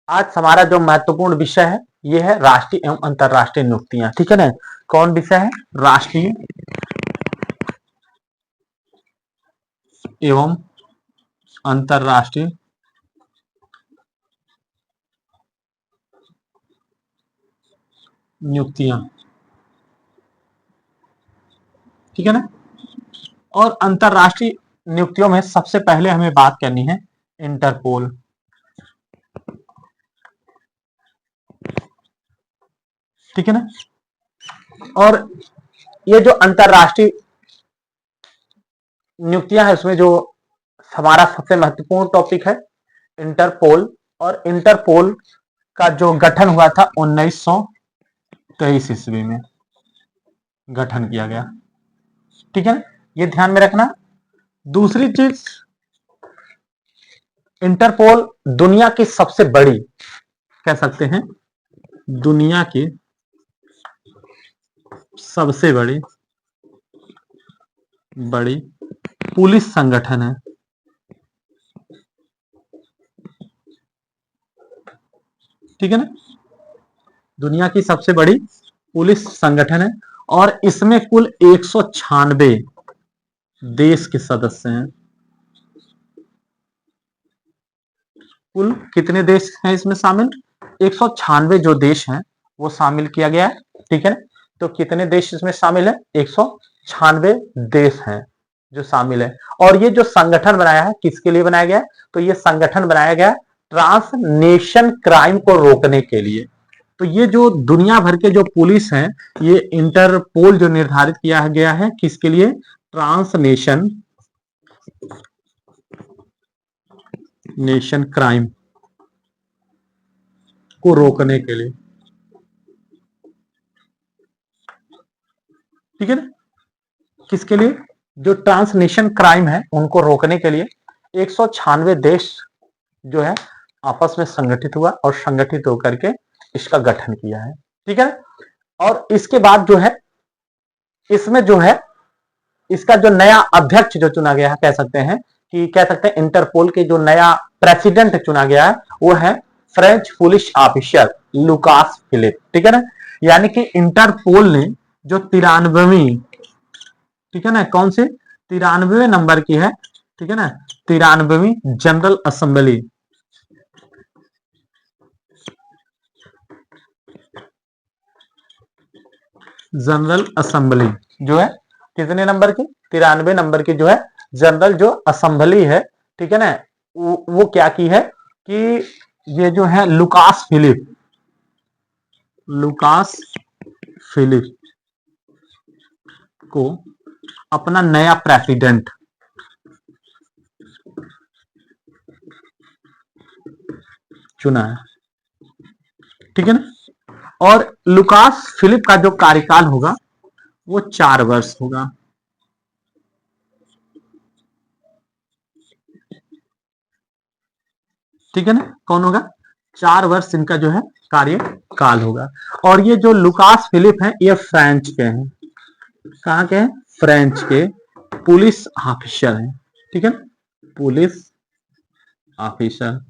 आज हमारा जो महत्वपूर्ण विषय है ये है राष्ट्रीय एवं अंतरराष्ट्रीय नियुक्तियां। ठीक है ना। कौन विषय है? राष्ट्रीय एवं अंतरराष्ट्रीय नियुक्तियां। ठीक है ना। और अंतरराष्ट्रीय नियुक्तियों में सबसे पहले हमें बात करनी है इंटरपोल। ठीक है ना। और ये जो अंतरराष्ट्रीय नियुक्तियां है उसमें जो हमारा सबसे महत्वपूर्ण टॉपिक है इंटरपोल। और इंटरपोल का जो गठन हुआ था 1923 ईस्वी में गठन किया गया। ठीक है ना। ये ध्यान में रखना। दूसरी चीज, इंटरपोल दुनिया की सबसे बड़ी, कह सकते हैं दुनिया की सबसे बड़ी पुलिस संगठन है। ठीक है ना। दुनिया की सबसे बड़ी पुलिस संगठन है और इसमें कुल 196 देश के सदस्य हैं। कुल कितने देश हैं इसमें शामिल? 196 जो देश हैं वो शामिल किया गया है। ठीक है। तो कितने देश इसमें शामिल है? 196 देश हैं जो शामिल है। और ये जो संगठन बनाया है किसके लिए बनाया गया है? तो ये संगठन बनाया गया ट्रांसनेशन क्राइम को रोकने के लिए। तो ये जो दुनिया भर के जो पुलिस हैं, ये इंटरपोल जो निर्धारित किया गया है किसके लिए? ट्रांसनेशन क्राइम को रोकने के लिए। ठीक है ना। किसके लिए? जो ट्रांसनेशन क्राइम है उनको रोकने के लिए 196 देश जो है आपस में संगठित हुआ और संगठित होकर के इसका गठन किया है। ठीक है। और इसके बाद जो है इसमें जो है इसका जो नया अध्यक्ष जो चुना गया है, कह सकते हैं कि कह सकते हैं इंटरपोल के जो नया प्रेसिडेंट चुना गया है वो है French police officer Lucas Philip. ठीक है ना। यानी कि इंटरपोल ने जो 93वीं, ठीक है ना, कौन से 93वें नंबर की है, ठीक है ना, 93वीं जनरल असेंबली, जो है कितने नंबर की? 93 नंबर की जो है जनरल जो असेंबली है, ठीक है ना, वो क्या की है कि ये जो है लुकास फिलिप को अपना नया प्रेसिडेंट चुना है। ठीक है ना। और लुकास फिलिप का जो कार्यकाल होगा वो 4 वर्ष होगा। ठीक है ना। कौन होगा? 4 वर्ष इनका जो है कार्यकाल होगा। और ये जो लुकास फिलिप है ये फ्रेंच के हैं। कहां के हैं? फ्रेंच के पुलिस ऑफिसर हैं। ठीक है। Police officer.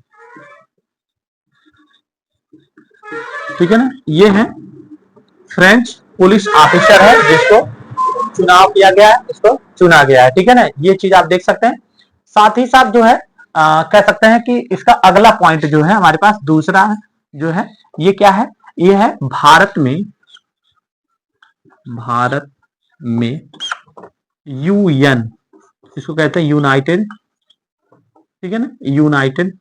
ठीक है ना। ये है फ्रेंच पुलिस ऑफिसर है जिसको चुनाव किया गया है, इसको चुना गया है। ठीक है ना। ये चीज आप देख सकते हैं। साथ ही साथ जो है कह सकते हैं कि इसका अगला पॉइंट जो है हमारे पास दूसरा जो है ये क्या है? ये है भारत में यूएन, इसको कहते हैं यूनाइटेड, ठीक है ना, यूनाइटेड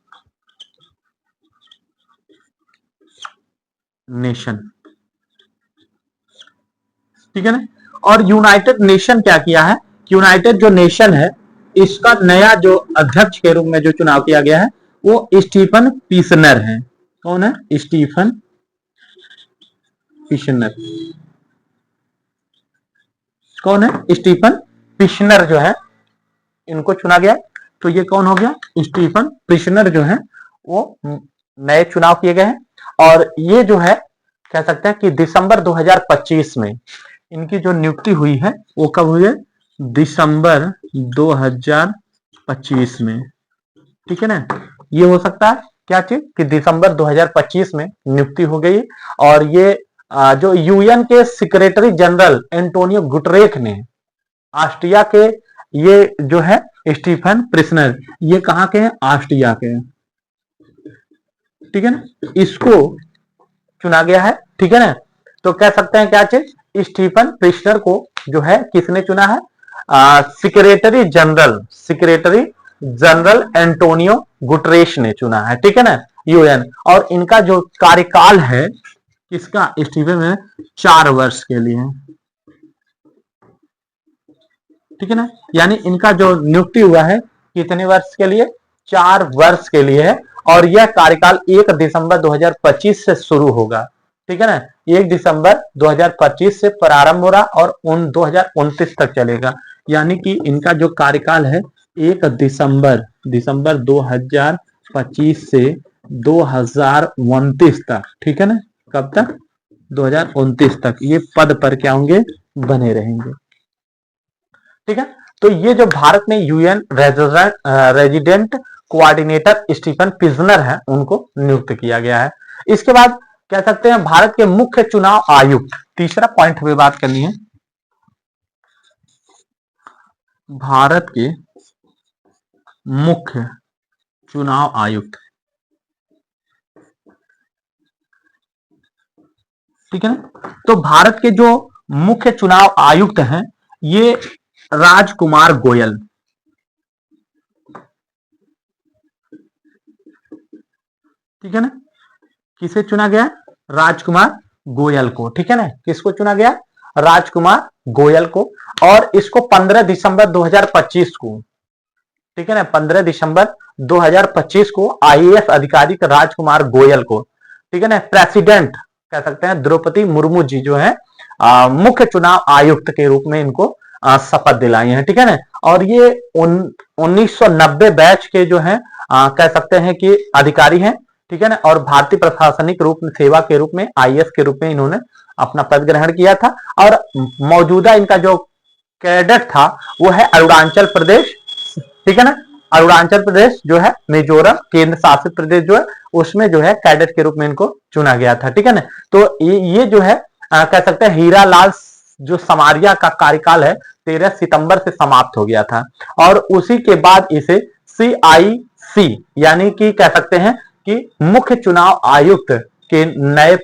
नेशन। ठीक है ना। और यूनाइटेड नेशन क्या किया है? यूनाइटेड जो नेशन है इसका नया जो अध्यक्ष के रूप में जो चुनाव किया गया है वो स्टीफन पिशनर है। कौन है? स्टीफन पिशनर। कौन है? स्टीफन पिशनर जो है इनको चुना गया। तो ये कौन हो गया? स्टीफन पिशनर जो है वो नए चुनाव किए गए हैं। और ये जो है कह सकते हैं कि दिसंबर 2025 में इनकी जो नियुक्ति हुई है वो कब हुई है? दिसंबर 2025 में। ठीक है ना। ये हो सकता है क्या चीज कि दिसंबर 2025 में नियुक्ति हो गई। और ये जो यूएन के सेक्रेटरी जनरल एंटोनियो गुटरेस ने ऑस्ट्रिया के ये जो है स्टीफन प्रिसनर, ये कहां के हैं? ऑस्ट्रिया के हैं, ठीक है ना, इसको चुना गया है, ठीक है ना। तो कह सकते हैं क्या चीज, स्टीफन प्रिसनर को जो है किसने चुना है? सेक्रेटरी जनरल एंटोनियो गुटरेस ने चुना है, ठीक है ना, यूएन। और इनका जो कार्यकाल है किसका? स्टीफन में 4 वर्ष के लिए, ठीक है ना। यानी इनका जो नियुक्ति हुआ है कितने वर्ष के लिए? 4 वर्ष के लिए है। और यह कार्यकाल 1 दिसंबर 2025 से शुरू होगा, ठीक है ना। 1 दिसंबर 2025 से प्रारंभ हो रहा और 2029 तक चलेगा। यानी कि इनका जो कार्यकाल है 1 दिसंबर 2025 से 2029 तक, ठीक है ना। कब तक? 2029 तक ये पद पर क्या होंगे? बने रहेंगे, ठीक है। तो ये जो भारत में यूएन रेजिडेंट कोऑर्डिनेटर स्टीफन पिजनर है, उनको नियुक्त किया गया है। इसके बाद कह सकते हैं भारत के मुख्य चुनाव आयुक्त, तीसरा पॉइंट हमें बात करनी है, भारत के मुख्य चुनाव आयुक्त, ठीक है ना। तो भारत के जो मुख्य चुनाव आयुक्त हैं ये राजकुमार गोयल, ठीक है ना। किसे चुना गया? राजकुमार गोयल को, ठीक है ना। किसको चुना गया? राजकुमार गोयल को। और इसको 15 दिसंबर 2025 को, ठीक है ना, 15 दिसंबर 2025 को आईएएस अधिकारी राजकुमार गोयल को, ठीक है ना, प्रेसिडेंट कह सकते हैं द्रौपदी मुर्मू जी जो है मुख्य चुनाव आयुक्त के रूप में इनको शपथ दिलाई है, ठीक है ना। और ये 1990 बैच के जो है कह सकते हैं कि अधिकारी हैं, ठीक है ना। और भारतीय प्रशासनिक रूप में सेवा के रूप में आईएएस के रूप में इन्होंने अपना पद ग्रहण किया था। और मौजूदा इनका जो कैडेट था वो है अरुणाचल प्रदेश, ठीक है ना। अरुणाचल प्रदेश जो है मिजोरम केंद्र शासित प्रदेश जो है उसमें जो है कैडेट के रूप में इनको चुना गया था, ठीक है ना। तो ये जो है कह सकते हैं हीरा लाल जो समारिया का कार्यकाल है 13 सितंबर से समाप्त हो गया था। और उसी के बाद इसे CIC यानी कि कह सकते हैं कि मुख्य चुनाव आयुक्त के नए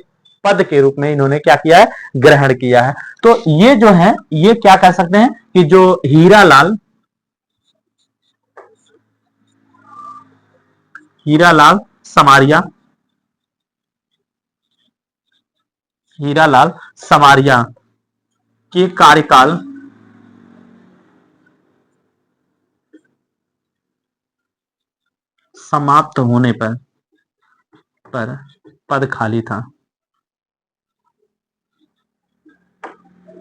पद के रूप में इन्होंने क्या किया है? ग्रहण किया है। तो ये जो है ये क्या कह सकते हैं कि जो हीरालाल समारिया के कार्यकाल समाप्त होने पर पद खाली था,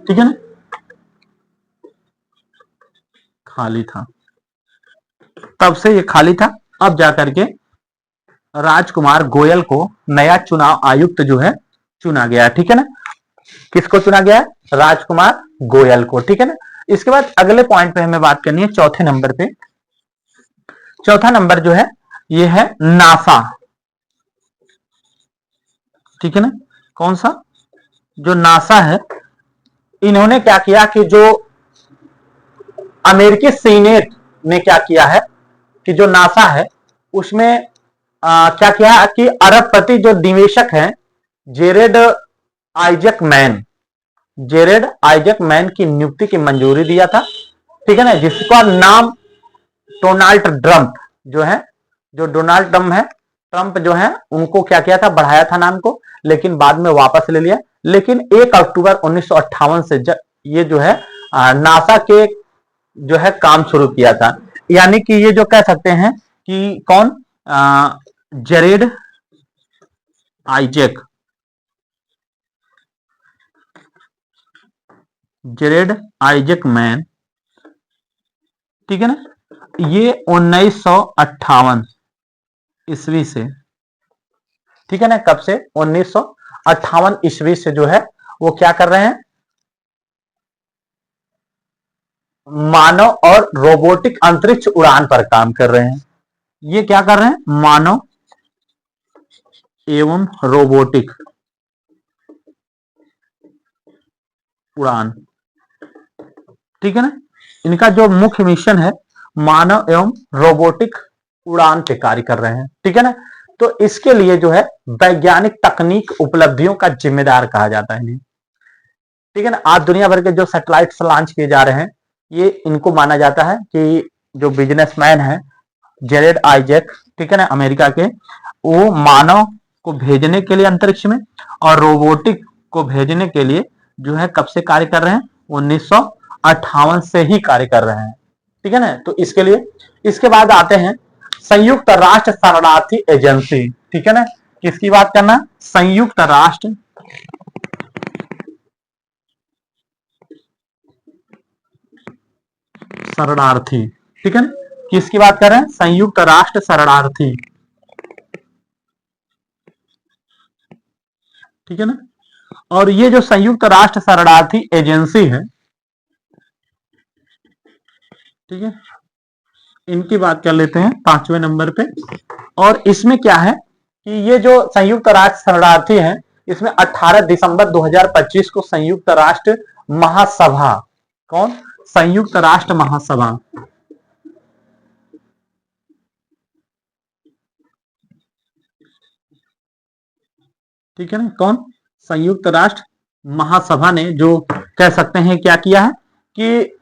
ठीक है ना, खाली था, तब से ये खाली था। अब जाकर के राजकुमार गोयल को नया चुनाव आयुक्त जो है चुना गया, ठीक है ना। किसको चुना गया है? राजकुमार गोयल को, ठीक है ना। इसके बाद अगले पॉइंट पे हमें बात करनी है, चौथे नंबर पे। चौथा नंबर जो है ये है नासा, ठीक है ना। कौन सा? जो नासा है, इन्होंने क्या किया कि जो अमेरिकी सीनेट ने क्या किया है कि जो नासा है उसमें क्या किया कि अरबपति जो निवेशक हैं जेरेड आइजक मैन की नियुक्ति की मंजूरी दिया था, ठीक है ना। जिसका नाम डोनाल्ड ट्रंप जो है, जो डोनाल्ड ट्रंप जो है उनको क्या किया था? बढ़ाया था नाम को, लेकिन बाद में वापस ले लिया। लेकिन 1 अक्टूबर 1958 से ये जो है नासा के जो है काम शुरू किया था। यानी कि ये जो कह सकते हैं कि कौन? जेरेड आइजक मैन, ठीक है ना। ये 1958 ईस्वी से, ठीक है ना, कब से? 1958 ईस्वी से जो है वो क्या कर रहे हैं? मानव और रोबोटिक अंतरिक्ष उड़ान पर काम कर रहे हैं। ये क्या कर रहे हैं? मानव एवं रोबोटिक उड़ान, ठीक है ना। इनका जो मुख्य मिशन है मानव एवं रोबोटिक उड़ान पे कार्य कर रहे हैं, ठीक है ना। तो इसके लिए जो है वैज्ञानिक तकनीक उपलब्धियों का जिम्मेदार कहा जाता है इन्हें, ठीक है ना। आज दुनिया भर के जो सैटेलाइट्स लॉन्च किए जा रहे हैं, ये इनको माना जाता है कि जो बिजनेसमैन है जेरेड आइजैक, ठीक है ना, अमेरिका के, वो मानव को भेजने के लिए अंतरिक्ष में और रोबोटिक को भेजने के लिए जो है कब से कार्य कर रहे हैं, 1958 से ही कार्य कर रहे हैं, ठीक है ना। तो इसके लिए इसके बाद आते हैं संयुक्त राष्ट्र शरणार्थी एजेंसी, ठीक है ना। किसकी बात करना, संयुक्त राष्ट्र शरणार्थी, ठीक है ना। किसकी बात कर रहे हैं, संयुक्त राष्ट्र शरणार्थी, ठीक है ना। और ये जो संयुक्त राष्ट्र शरणार्थी एजेंसी है, ठीक है, इनकी बात कर लेते हैं 5वें नंबर पे। और इसमें क्या है कि ये जो संयुक्त राष्ट्र शरणार्थी है, इसमें 18 दिसंबर 2025 को संयुक्त राष्ट्र महासभा, कौन, संयुक्त राष्ट्र महासभा, ठीक है ना, कौन, संयुक्त राष्ट्र महासभा ने जो कह सकते हैं क्या किया है कि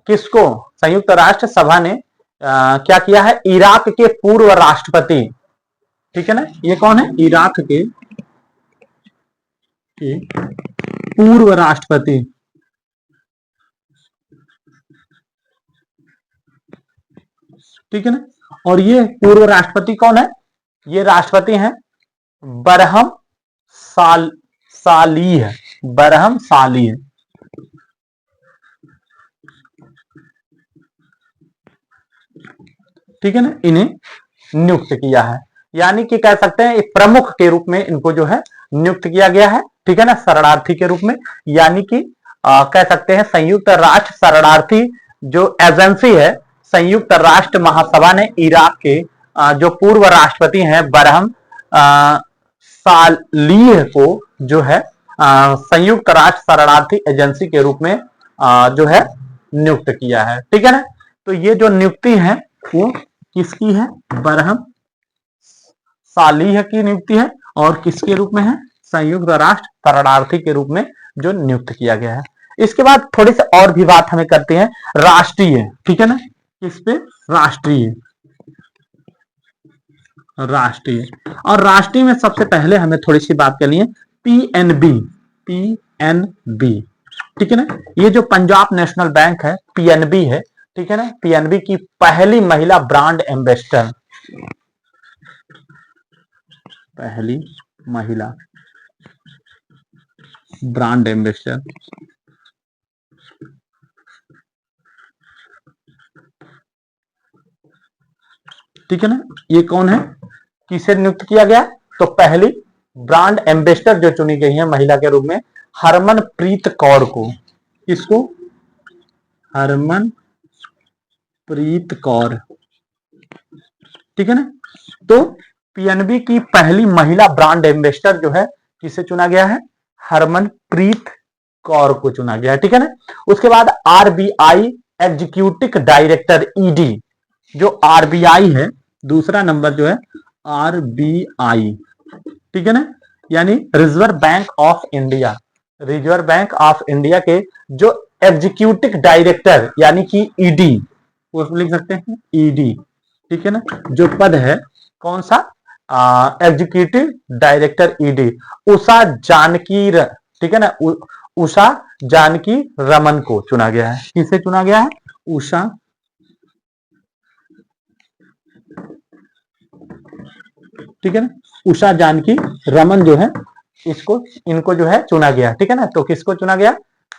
किसको, संयुक्त राष्ट्र सभा ने क्या किया है, इराक के पूर्व राष्ट्रपति, ठीक है ना, ये कौन है, इराक के पूर्व राष्ट्रपति, ठीक है ना। और ये पूर्व राष्ट्रपति कौन है, ये राष्ट्रपति हैं बरहम सालीह, बरहम सालीह, ठीक है ना, इन्हें नियुक्त किया है, यानी कि कह सकते हैं एक प्रमुख के रूप में इनको जो है नियुक्त किया गया है, ठीक है ना, शरणार्थी के रूप में। यानी कि कह सकते हैं संयुक्त राष्ट्र शरणार्थी जो एजेंसी है, संयुक्त राष्ट्र महासभा ने इराक के जो पूर्व राष्ट्रपति हैं बरहम सालीह को जो है संयुक्त राष्ट्र शरणार्थी एजेंसी के रूप में जो है नियुक्त किया है, ठीक है ना। तो ये जो नियुक्ति है वो किसकी है, बरहम सालीह की नियुक्ति है, और किसके रूप में है, संयुक्त राष्ट्र शरणार्थी के रूप में जो नियुक्त किया गया है। इसके बाद थोड़ी सी और भी बात हमें करते हैं राष्ट्रीय, ठीक है ना, किस पे, राष्ट्रीय, राष्ट्रीय। और राष्ट्रीय में सबसे पहले हमें थोड़ी सी बात करनी है पीएनबी, पीएनबी, ठीक है ना। ये जो पंजाब नेशनल बैंक है पीएनबी है, ठीक है ना, पीएनबी की पहली महिला ब्रांड एम्बेसडर, पहली महिला ब्रांड एम्बेसडर, ठीक है ना। ये कौन है, किसे नियुक्त किया गया, तो पहली ब्रांड एम्बेसडर जो चुनी गई है महिला के रूप में हरमनप्रीत कौर को, किसको, हरमनप्रीत कौर, ठीक है ना। तो पीएनबी की पहली महिला ब्रांड एम्बेसडर जो है किसे चुना गया है, हरमनप्रीत कौर को चुना गया है, ठीक है ना। उसके बाद आरबीआई एग्जीक्यूटिव डायरेक्टर ईडी, जो आरबीआई है, दूसरा नंबर जो है आरबीआई, ठीक है ना, यानी reserve bank of India, reserve bank of India के जो एग्जीक्यूटिव डायरेक्टर यानी कि ईडी, उसमें लिख सकते हैं ईडी, ठीक है ना, जो पद है कौन सा, executive director ED, Usha Janaki, ठीक है ना, उषा जानकी रमन को चुना गया है, किसे चुना गया है, उषा, ठीक है ना, उषा जानकी रमन जो है इसको, इनको जो है चुना गया, ठीक है ना। तो किसको चुना गया,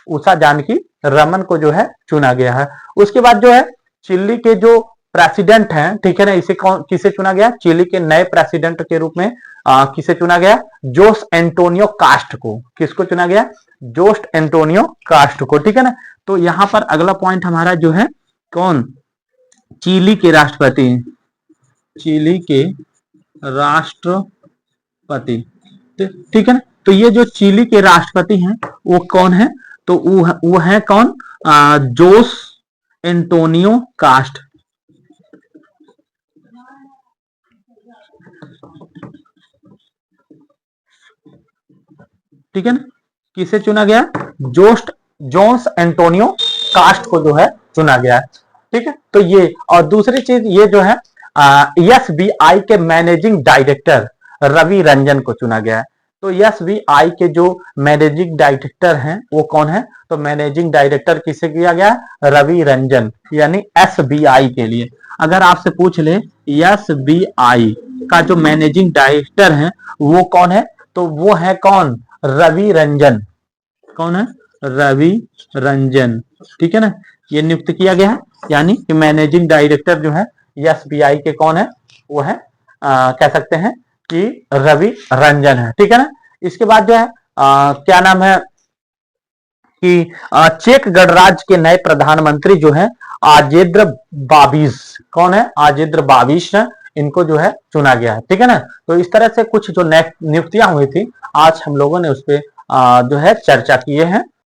उषा जानकी रमन को जो है चुना गया है। उसके बाद जो है चिल्ली के जो प्रेसिडेंट हैं, ठीक है ना, इसे कौन, किसे चुना गया, चिली के नए प्रेसिडेंट के रूप में किसे चुना गया, जोस एंटोनियो कास्ट को, किसको चुना गया, जोस एंटोनियो कास्ट को, ठीक है ना। तो यहां पर अगला पॉइंट हमारा जो है कौन, चिली के राष्ट्रपति, चिली के राष्ट्रपति। ठीक है ना। तो ये जो चिली के राष्ट्रपति हैं वो कौन है, तो वो है कौन, जोस एंटोनियो कास्ट। ठीक है ना। किसे चुना गया, जोन्स एंटोनियो कास्ट को जो है चुना गया है। ठीक है। तो ये, और दूसरी चीज ये जो है एसबीआई के मैनेजिंग डायरेक्टर रवि रंजन को चुना गया है। तो एसबीआई के जो मैनेजिंग डायरेक्टर हैं वो कौन है, तो मैनेजिंग डायरेक्टर किसे किया गया, रवि रंजन, यानी एसबीआई के लिए। अगर आपसे पूछ ले एसबीआई का जो मैनेजिंग डायरेक्टर है वो कौन है, तो वो है कौन, रवि रंजन। कौन है, रवि रंजन। ठीक है ना। ये नियुक्त किया गया है, यानी कि मैनेजिंग डायरेक्टर जो है एसबीआई के कौन है, वो है कह सकते हैं कि रवि रंजन है। ठीक है ना। इसके बाद जो है क्या नाम है कि चेक गणराज्य के नए प्रधानमंत्री जो है आजेद्र बाबिश। कौन है, आजेद्र बाबिश है, इनको जो है चुना गया है। ठीक है ना। तो इस तरह से कुछ जो नियुक्तियां हुई थी आज हम लोगों ने उस पर जो है चर्चा किए हैं।